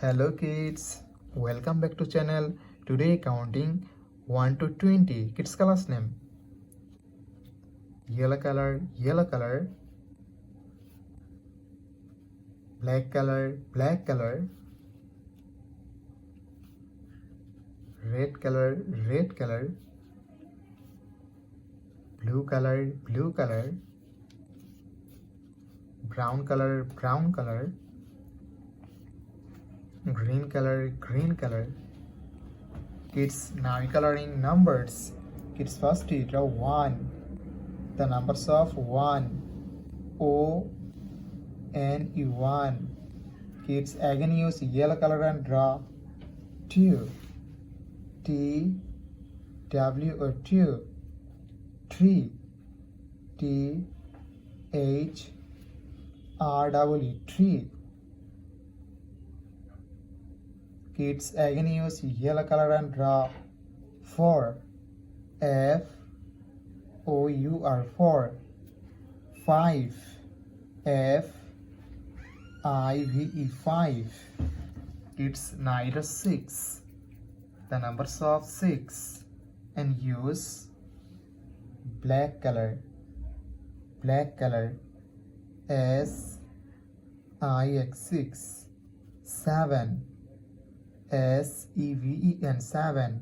Hello kids, welcome back to channel. Today counting 1 to 20. Kids colors name. Yellow color, black color, red color, blue color, brown color, green color. Kids, now coloring numbers. Kids, first draw 1. The numbers of 1. O N E 1. Kids, again use yellow color and draw 2. T W O 2. 3. T H R W 3. Kids, again use yellow color and draw 4. F O U R 4. 5. F I V E 5. Kids, now draw 6. The numbers of 6 and use black color S I X 6. 7 S E V E N 7.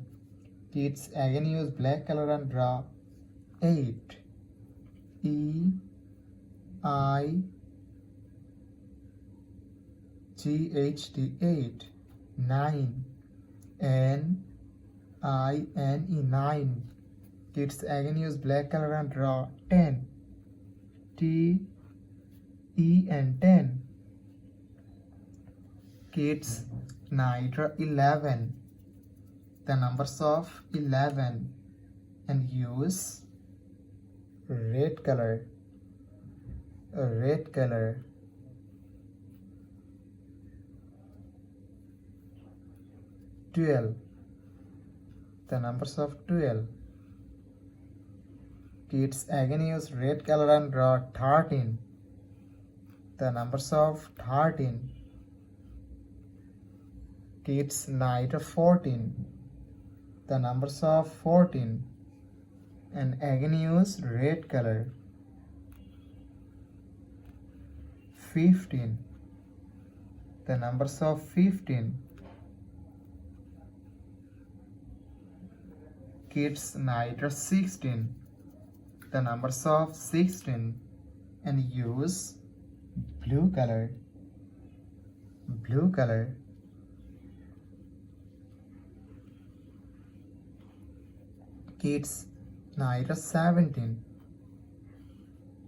Kids, again use black color and draw 8. E I G H T 8. 9 N I N E 9. Kids, again use black color and draw 10. T E N 10. Kids, now draw 11. The numbers of 11 and use red color 12. The numbers of 12. Kids, again use red color and draw 13. The numbers of 13. Kids, now draw 14. The numbers of 14 and again use red color. 15. The numbers of 15. Kids, now draw 16. The numbers of 16 and use blue color. Kids, now draw 17.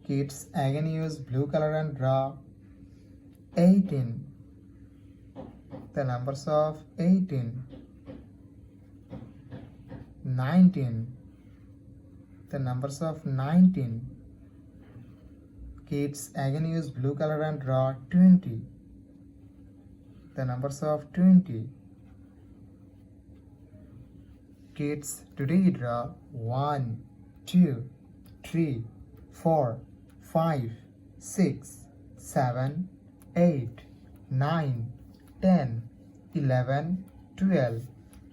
Kids, again use blue color and draw 18. The numbers of 18. 19. The numbers of 19. Kids, again use blue color and draw 20. The numbers of 20. Kids, today draw 1, 2, 3, 4, 5, 6, 7, 8, 9, 10, 11, 12,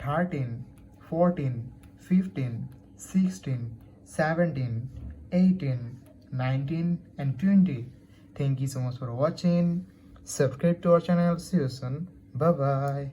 13, 14, 15, 16, 17, 18, 19 and 20. Thank you so much for watching. Subscribe to our channel. See you soon. Bye bye.